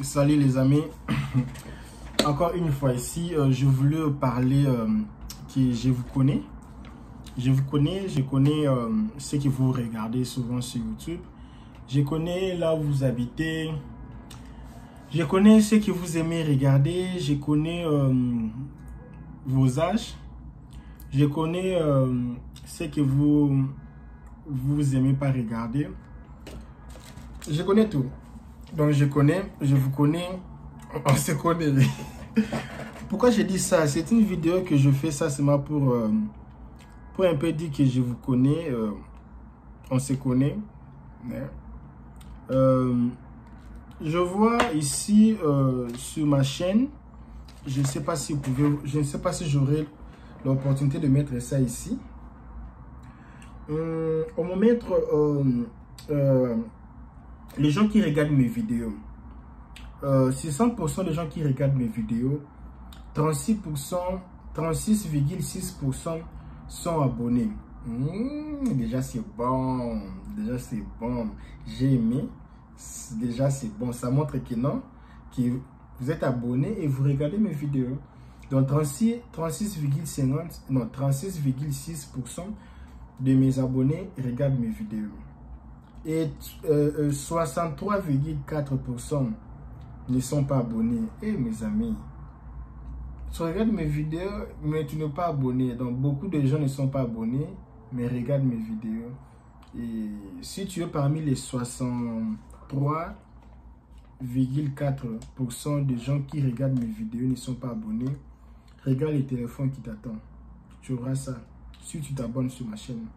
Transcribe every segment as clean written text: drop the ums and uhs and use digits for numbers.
Salut les amis, encore une fois ici, je voulais parler que je vous connais. Je connais ce que vous regardez souvent sur YouTube. Je connais là où vous habitez. Je connais ce que vous aimez regarder. Je connais vos âges. Je connais ce que vous aimez pas regarder. Je connais tout. Donc je vous connais, on se connaît. Pourquoi je dis ça? C'est une vidéo que je fais ça seulement pour un peu dire que je vous connais, on se connaît. Je vois ici sur ma chaîne, je ne sais pas si vous pouvez, je ne sais pas si j'aurai l'opportunité de mettre ça ici. On va mettre les gens qui regardent mes vidéos. 60% des gens qui regardent mes vidéos, 36,6% sont abonnés. Déjà c'est bon, j'ai aimé, déjà c'est bon, ça montre que non, que vous êtes abonné et vous regardez mes vidéos. Donc 36,6% de mes abonnés regardent mes vidéos. Et 63,4% ne sont pas abonnés. Et mes amis, tu regardes mes vidéos, mais tu n'es pas abonné. Donc beaucoup de gens ne sont pas abonnés, mais regardent mes vidéos. Et si tu es parmi les 63,4% de gens qui regardent mes vidéos ne sont pas abonnés, regarde le téléphone qui t'attend. Tu auras ça si tu t'abonnes sur ma chaîne.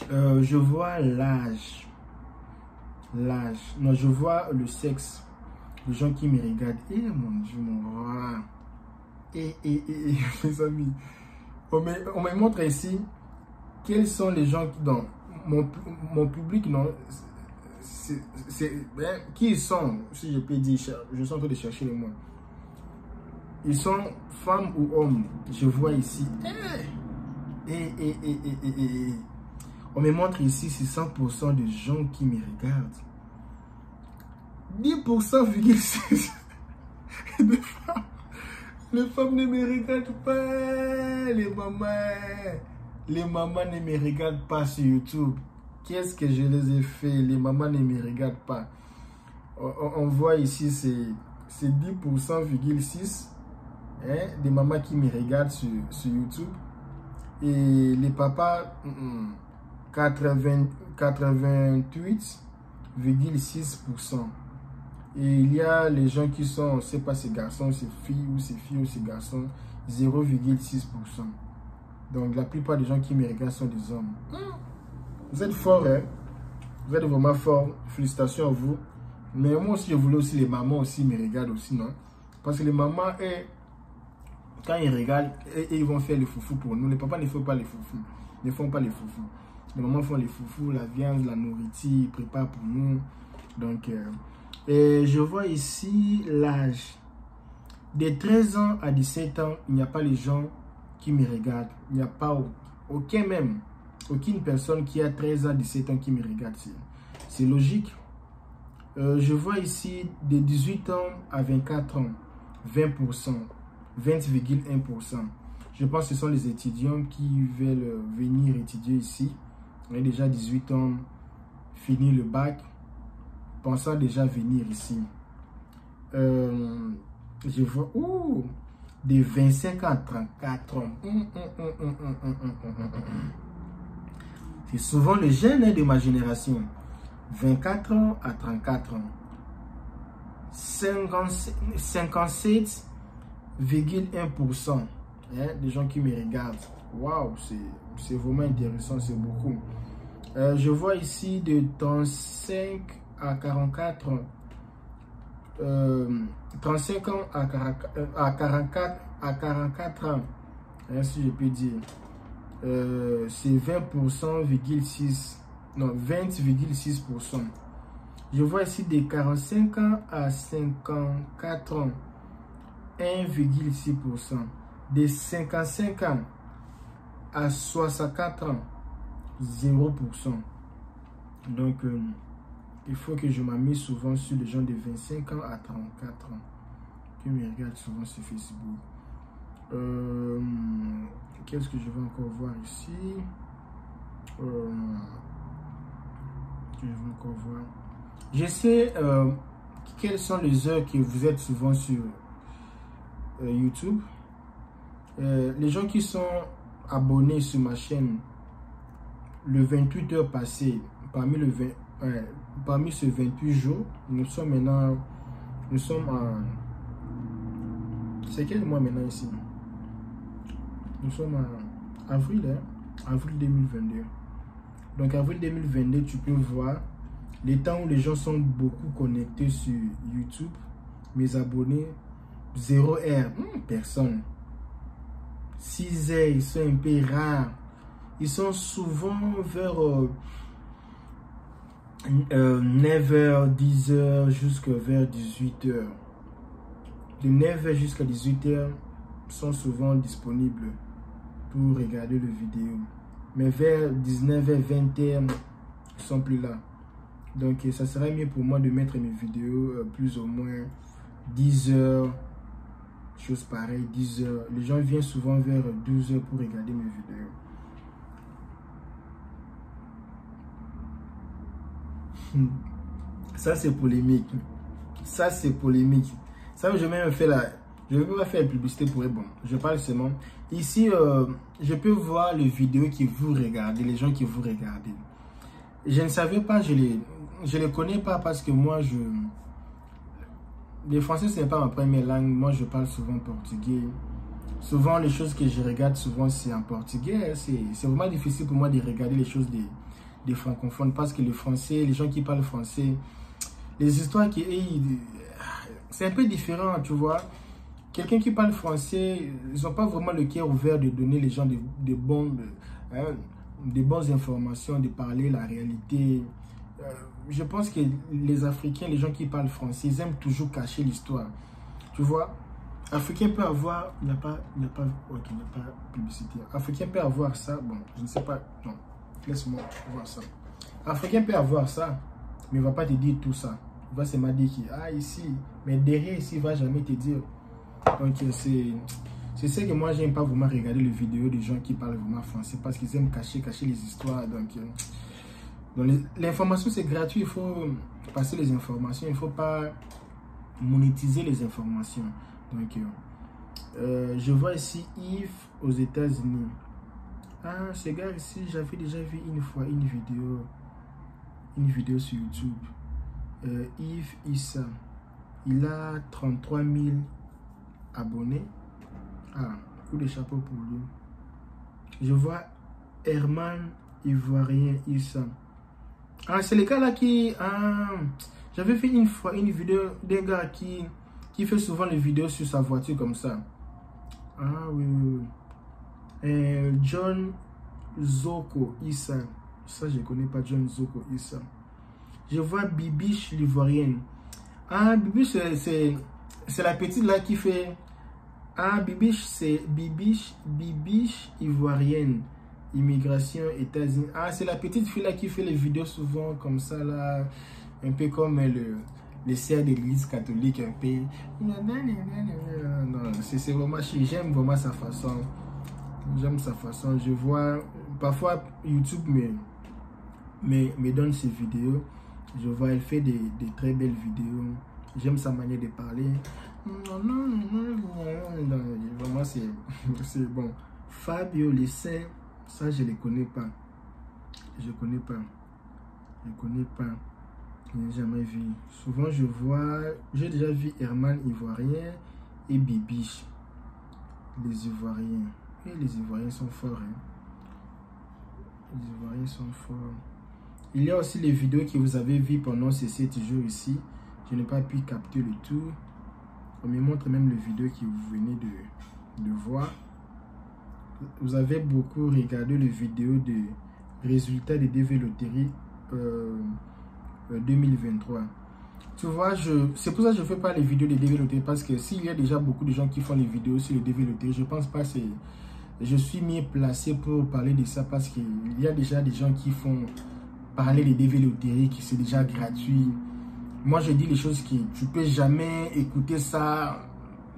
Je vois l'âge. Non, je vois le sexe. Les gens qui me regardent. Eh mon Dieu, mon roi. Mes amis. On me montre ici quels sont les gens qui, dans mon public, non, qui ils sont, si je peux dire, je suis en train de chercher les mots. Ils sont femmes ou hommes. Je vois ici. On me montre ici, c'est 100% de gens qui me regardent. 10,6% les femmes ne me regardent pas. Les mamans ne me regardent pas sur YouTube. Qu'est-ce que je les ai fait? Les mamans ne me regardent pas. On voit ici, c'est 10,6% des mamans qui me regardent sur YouTube. Et les papas, 88,6%. Et il y a les gens qui sont, on ne sait pas, ces garçons, ces filles ou ces garçons, 0,6%. Donc la plupart des gens qui me regardent sont des hommes. Vous êtes forts, hein? Vous êtes vraiment forts. Félicitations à vous. Mais moi aussi, je voulais aussi, les mamans aussi me regardent aussi, non? Parce que les mamans, quand ils regardent, ils vont faire les foufous pour nous. Les papas ne font pas les foufous. Ne font pas les foufous. Les mamans font les foufous, la viande, la nourriture, ils préparent pour nous. Donc, et je vois ici l'âge. De 13 ans à 17 ans, il n'y a pas les gens qui me regardent. Il n'y a pas aucune personne qui a 13 ans, 17 ans qui me regarde. C'est logique. Je vois ici de 18 ans à 24 ans, 20%, 20,1%. Je pense que ce sont les étudiants qui veulent venir étudier ici. On a déjà 18 ans, fini le bac, pensant déjà venir ici. Je vois, de 25 à 34 ans. C'est souvent les jeunes de ma génération. 24 ans à 34 ans. 57,1% des gens qui me regardent. Waouh, c'est vraiment intéressant, c'est beaucoup. Je vois ici de 35 à 44 ans. 35 ans à 44 ans, si je peux dire. C'est 20,6%. Je vois ici de 45 ans à 54 ans, 1,6%. De 55 ans à 64 ans, 0%. Donc, il faut que je m'amuse souvent sur les gens de 25 ans à 34 ans qui me regardent souvent sur Facebook. Qu'est-ce que je vais encore voir ici? Je sais quelles sont les heures que vous êtes souvent sur YouTube. Les gens qui sont abonnés sur ma chaîne le 28 heures passées, parmi ces 28 jours, nous sommes en... C'est quel mois maintenant ici? Nous sommes en avril, avril 2022. Donc avril 2022, tu peux voir les temps où les gens sont beaucoup connectés sur YouTube. Mes abonnés, 0 heure, personne. 6 heures, ils sont un peu rares. Ils sont souvent vers 9h, 10h, jusqu'à vers 18h. De 9h jusqu'à 18h sont souvent disponibles pour regarder le vidéo. Mais vers 19h, 20h, ils sont plus là. Donc, ça serait mieux pour moi de mettre mes vidéos plus ou moins 10h, chose pareille, 10h. Les gens viennent souvent vers 12h pour regarder mes vidéos. Ça, c'est polémique. Ça, c'est polémique. Ça, je vais même faire la... Je ne vais pas faire la publicité pour eux. Bon, je parle seulement. Ici, je peux voir les vidéos que vous regardez, les gens qui vous regardez. Je ne savais pas, je les connais pas parce que moi, le français, ce n'est pas ma première langue. Moi, je parle souvent portugais. Souvent, les choses que je regarde, souvent, c'est en portugais. C'est vraiment difficile pour moi de regarder les choses des francophones parce que le français, les gens qui parlent français, les histoires qui... C'est un peu différent, tu vois. Quelqu'un qui parle français, ils n'ont pas vraiment le cœur ouvert de donner les gens des bonnes informations, de parler la réalité. Je pense que les Africains, les gens qui parlent français, ils aiment toujours cacher l'histoire. Tu vois, Africain peut avoir... Il n'y a pas publicité. Africain peut avoir ça. Bon, je ne sais pas. Non, laisse-moi voir ça. Africain peut avoir ça, mais il ne va pas te dire tout ça. Il va seulement dire qu'il ici, mais derrière ici, il ne va jamais te dire. Donc, c'est ce que moi, j'aime pas vraiment regarder les vidéos des gens qui parlent vraiment français parce qu'ils aiment cacher les histoires. Donc l'information, c'est gratuit. Il faut passer les informations. Il ne faut pas monétiser les informations. Donc, je vois ici Yves aux États-Unis. Ah, ce gars ici, j'avais déjà vu une fois une vidéo sur YouTube. Yves Issa, il a 33 000 abonnés. Ah, coup de chapeau pour lui. Je vois Herman Ivoirien Issa. Ah, c'est le gars là qui... j'avais fait une fois une vidéo d'un gars qui fait souvent les vidéos sur sa voiture comme ça. Ah oui. John Zoko Issa. Ça, je ne connais pas John Zoko Issa. Je vois Bibiche l'Ivoirienne. Ah, Bibiche, c'est la petite là qui fait... Ah, Bibiche, c'est Bibiche Ivoirienne. Immigration, États-Unis. Ah, c'est la petite fille là qui fait les vidéos souvent comme ça là. Un peu comme les sœurs de l'église catholique, un peu. Non, c'est vraiment... J'aime vraiment sa façon. J'aime sa façon. Je vois... Parfois, YouTube me donne ses vidéos. Je vois, elle fait des très belles vidéos. J'aime sa manière de parler. Vraiment, c'est bon. Fabio Lessin, ça, je ne les connais pas. Je connais pas. Je n'ai jamais vu. Souvent, je vois... J'ai déjà vu Herman Ivoirien et Bibiche. Les Ivoiriens. Et les Ivoiriens sont forts. Les Ivoiriens sont forts. Il y a aussi les vidéos que vous avez vues pendant ces 7 jours ici. Je n'ai pas pu capter le tout. On me montre même les vidéos que vous venez de voir. Vous avez beaucoup regardé les vidéos de résultats de DV Loterie 2023. Tu vois, c'est pour ça que je ne fais pas les vidéos de DV Loterie parce que s'il y a déjà beaucoup de gens qui font les vidéos sur les DV Loterie, je ne pense pas que je suis mieux placé pour parler de ça parce qu'il y a déjà des gens qui font parler des DV loteries, c'est déjà gratuit. Moi, je dis les choses qui, tu peux jamais écouter ça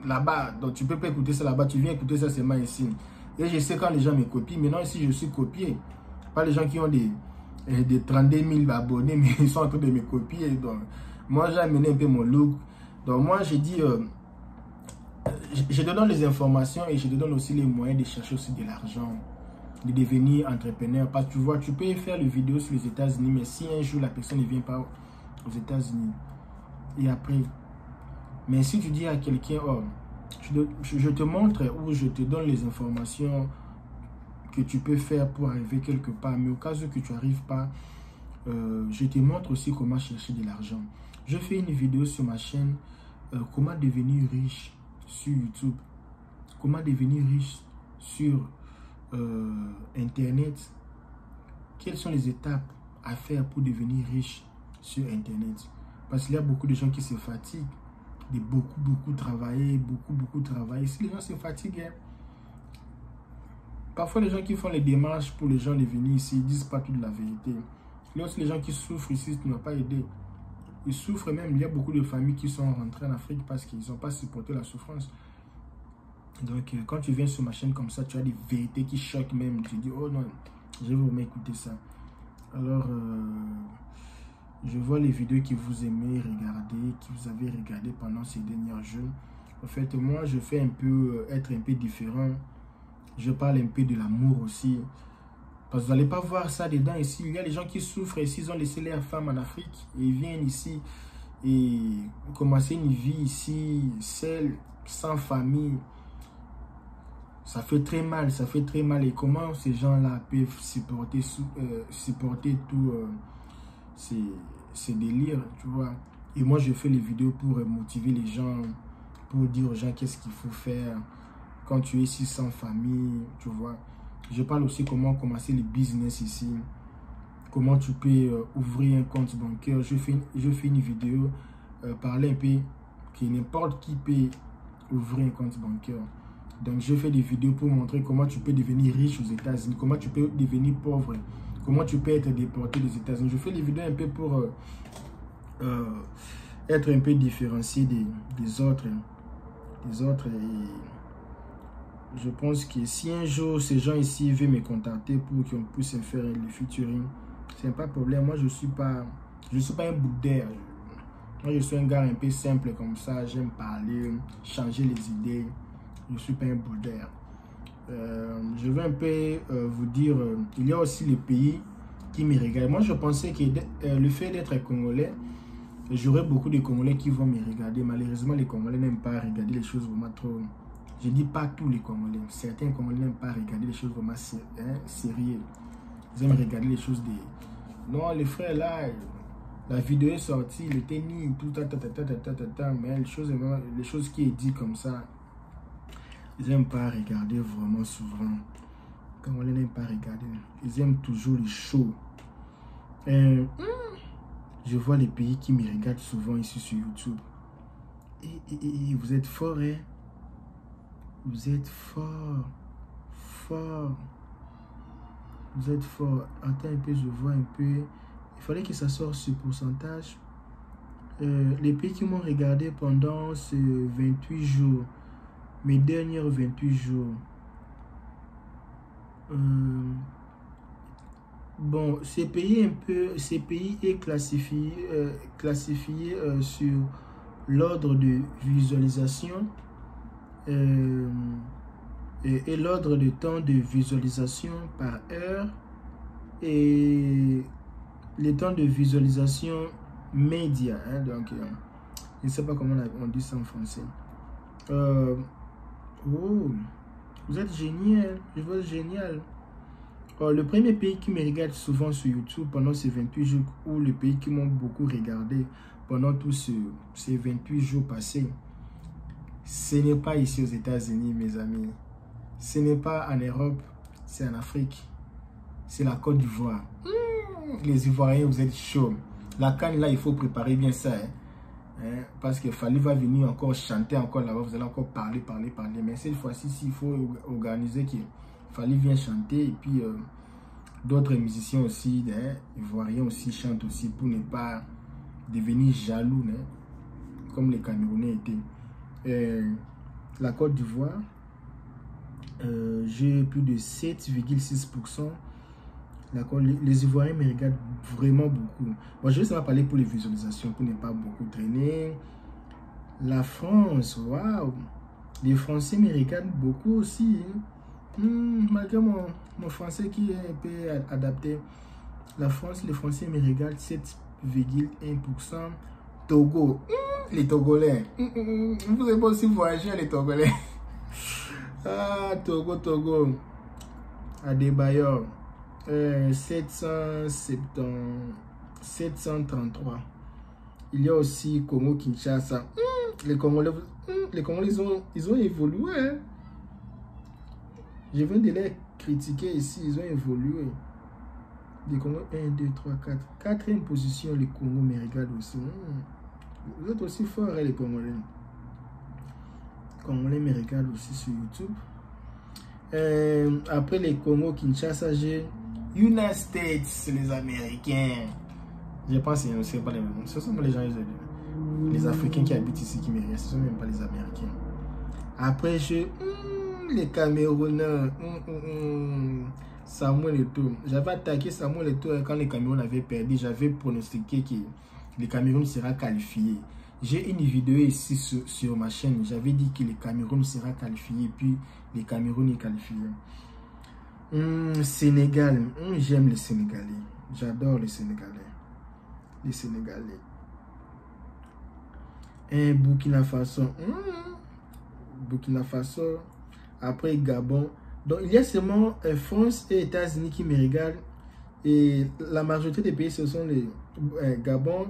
là-bas. Donc, tu peux pas écouter ça là-bas. Tu viens écouter ça seulement ici. Et je sais quand les gens me copient. Maintenant, ici, je suis copié. Pas les gens qui ont des 32 000 abonnés, mais ils sont en train de me copier. Donc, moi, j'ai amené un peu mon look. Donc, moi, je dis, je te donne les informations et je te donne aussi les moyens de chercher aussi de l'argent, de devenir entrepreneur. Parce que tu vois, tu peux faire les vidéos sur les États-Unis, mais si un jour la personne ne vient pas aux États-Unis, et après, mais si tu dis à quelqu'un, oh, je te montre ou je te donne les informations que tu peux faire pour arriver quelque part, mais au cas où que tu n'arrives pas, je te montre aussi comment chercher de l'argent. Je fais une vidéo sur ma chaîne, comment devenir riche sur YouTube, comment devenir riche sur Internet, quelles sont les étapes à faire pour devenir riche sur Internet. Parce qu'il y a beaucoup de gens qui se fatiguent de beaucoup travailler, beaucoup travailler. Si les gens se fatiguent, hein, parfois les gens qui font les démarches pour les gens de venir ici, ils ne disent pas toute la vérité. Il y a aussi les gens qui souffrent ici, qui ne vont pas aider. Ils souffrent même, il y a beaucoup de familles qui sont rentrées en Afrique parce qu'ils n'ont pas supporté la souffrance. Donc quand tu viens sur ma chaîne comme ça, tu as des vérités qui choquent même. Tu dis, oh non, je vais vraiment écouter ça. Alors, je vois les vidéos que vous aimez regarder, que vous avez regardé pendant ces derniers jours. En fait, moi, je fais un peu, être un peu différent. Je parle un peu de l'amour aussi. Parce que vous n'allez pas voir ça dedans ici. Il y a des gens qui souffrent ici, ils ont laissé leur femme en Afrique. Et ils viennent ici et commencer une vie ici, seule, sans famille. Ça fait très mal, ça fait très mal. Et comment ces gens-là peuvent supporter tout ces délires, tu vois. Et moi, je fais les vidéos pour motiver les gens, pour dire aux gens qu'est-ce qu'il faut faire quand tu es ici sans famille, tu vois. Je parle aussi comment commencer le business ici, comment tu peux ouvrir un compte bancaire. Je fais une vidéo, parler un peu que n'importe qui peut ouvrir un compte bancaire. Donc, je fais des vidéos pour montrer comment tu peux devenir riche aux États-Unis, comment tu peux devenir pauvre, comment tu peux être déporté des États-Unis. Je fais des vidéos un peu pour être un peu différencié des autres. Et je pense que si un jour ces gens ici veulent me contacter pour qu'on puisse faire le featuring, c'est pas de problème. Moi, je suis pas un boudeur. Moi, je suis un gars un peu simple comme ça. J'aime parler, changer les idées. Je ne suis pas un boudeur. Je vais un peu vous dire, il y a aussi les pays qui me regardent. Moi, je pensais que le fait d'être congolais, j'aurais beaucoup de Congolais qui vont me regarder. Malheureusement, les Congolais n'aiment pas regarder les choses vraiment trop... Je ne dis pas tous les Congolais. Certains Congolais n'aiment pas regarder les choses vraiment sérieuses. Ils aiment regarder les choses des... Non, les frères là, la vidéo est sortie, il était ni tout mais les choses qui est dit comme ça, ils n'aiment pas regarder vraiment souvent. Quand on n'aime pas regarder, ils aiment toujours les shows. Je vois les pays qui me regardent souvent ici sur YouTube. Et vous êtes forts, hein? Vous êtes fort. Vous êtes fort. Attends un peu, je vois un peu. Il fallait que ça sorte ce pourcentage. Les pays qui m'ont regardé pendant ces 28 jours, mes derniers 28 jours. Bon, ces pays est classifié sur l'ordre de visualisation et l'ordre de temps de visualisation par heure et le temps de visualisation média. Hein, donc, je ne sais pas comment on dit ça en français. Oh, vous êtes génial, je vois génial. Le premier pays qui me regarde souvent sur YouTube pendant ces 28 jours, ou le pays qui m'ont beaucoup regardé pendant tous ces 28 jours passés, ce n'est pas ici aux États-Unis, mes amis. Ce n'est pas en Europe, c'est en Afrique. C'est la Côte d'Ivoire. Les Ivoiriens, vous êtes chauds. La canne, là, il faut préparer bien ça. Parce que Fally va venir encore chanter encore là-bas. Vous allez encore parler. Mais cette fois-ci, il faut organiser que Fally vient chanter. Et puis, D'autres musiciens aussi, hein, ivoiriens aussi chantent aussi pour ne pas devenir jaloux, hein, comme les Camerounais étaient. La Côte d'Ivoire, j'ai plus de 7,6%. Les Ivoiriens me regardent vraiment beaucoup. Moi, je vais seulement parler pour les visualisations, pour ne pas beaucoup traîner. La France, waouh! Les Français me regardent beaucoup aussi. Malgré mon français qui est un peu adapté. La France, les Français me regardent 7,1%. Togo, les Togolais. Vous avez aussi voyagé les Togolais. Ah, Togo. Adebayor. 733. Il y a aussi Congo Kinshasa. Les Congolais, ils ont évolué. Hein? Je viens de les critiquer ici, ils ont évolué. Les Congo 1, 2, 3, 4. Quatrième position, les Congo me regardent aussi. Vous êtes aussi forts, hein, les Congolais. Les Congolais me regardent aussi sur YouTube. Après les Congo Kinshasa, j'ai United States, les Américains. Je pense que ce ne sont pas les mêmes. Ce sont les gens, les Africains qui habitent ici qui me regardent. Ce ne sont même pas les Américains. Après, j'ai les Camerounais. Samuel Eto'o. J'avais attaqué Samuel Eto'o quand les Cameroun avaient perdu. J'avais pronostiqué que le Cameroun sera qualifié. J'ai une vidéo ici sur ma chaîne. J'avais dit que le Cameroun sera qualifié. Puis le Cameroun est qualifié. Sénégal. J'aime les Sénégalais. J'adore les Sénégalais. Les Sénégalais. Burkina Faso. Burkina Faso. Après Gabon. Donc il y a seulement France et États-Unis qui me regardent. Et la majorité des pays, ce sont les Gabon.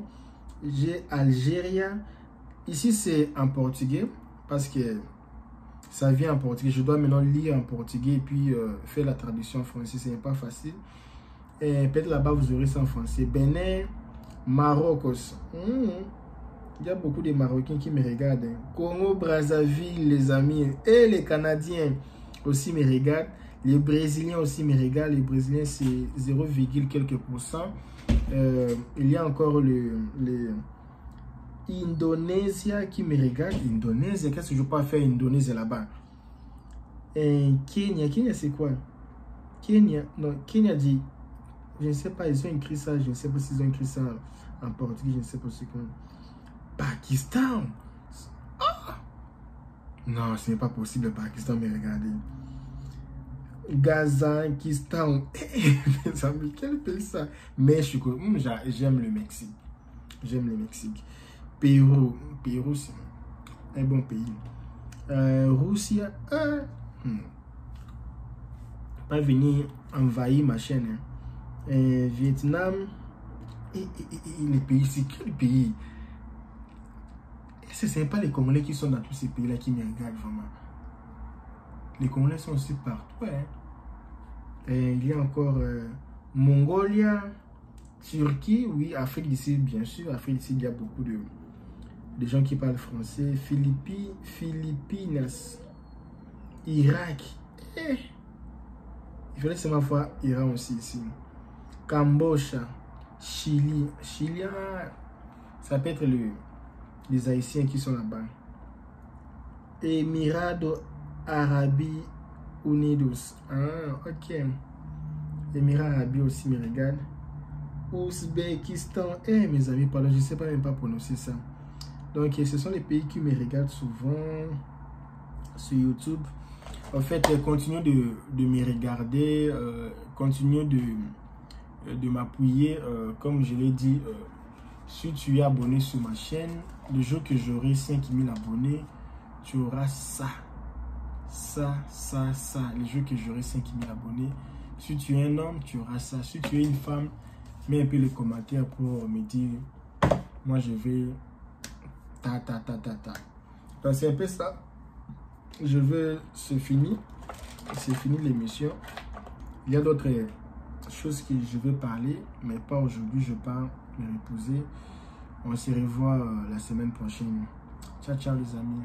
J'ai Algérie. Ici, c'est en portugais. Parce que ça vient en portugais. Je dois maintenant lire en portugais et puis faire la traduction en français. Ce n'est pas facile. Peut-être là-bas, vous aurez ça en français. Bénin, Maroc aussi. Il y a beaucoup de Marocains qui me regardent. Congo, Brazzaville, les amis. Et les Canadiens aussi me regardent. Les Brésiliens aussi me regardent. Les Brésiliens, c'est 0, quelques pourcents. Il y a encore les Indonésiens qui me regardent. Indonésie, qu'est-ce que je peux faire Indonésie là-bas? Kenya c'est quoi? Kenya dit, je ne sais pas, ils ont écrit ça, je ne sais pas s'ils ont écrit ça en portugais, je ne sais pas c'est quoi. Pakistan. Non, ce n'est pas possible, le Pakistan me regarder. Kazakistan. Mes amis, quel pays ça? Mais j'aime le Mexique. J'aime le Mexique. Pérou, c'est un bon pays. Russie, pas venir envahir ma chaîne. Vietnam, les pays, c'est quel pays? C'est sympa les Congolais qui sont dans tous ces pays-là qui me regardent vraiment. Les Congolais sont aussi partout. Hein. Il y a encore Mongolia, Turquie, oui, Afrique d'ici, bien sûr. Afrique d'ici, il y a beaucoup de gens qui parlent français. Philippines, Irak. Il fallait seulement voir Iran aussi ici. Cambodge, Chili. Chili, ça peut être les Haïtiens qui sont là-bas. Émirats Arabes Unidos. Ok. Émirats Arabes aussi me regardent. Ouzbékistan. Mes amis, pardon, je ne sais pas même pas prononcer ça. Donc, ce sont les pays qui me regardent souvent sur YouTube. En fait, continuez de me regarder. Continuez de m'appuyer. Comme je l'ai dit, si tu es abonné sur ma chaîne, le jour que j'aurai 5000 abonnés, tu auras ça. Le jour que j'aurai 5000 abonnés. Si tu es un homme, tu auras ça. Si tu es une femme, mets un peu les commentaires pour me dire, moi je vais ta. Donc c'est un peu ça. C'est fini l'émission. Il y a d'autres choses que je veux parler, mais pas aujourd'hui. Je pars me reposer. On se revoit la semaine prochaine. Ciao les amis.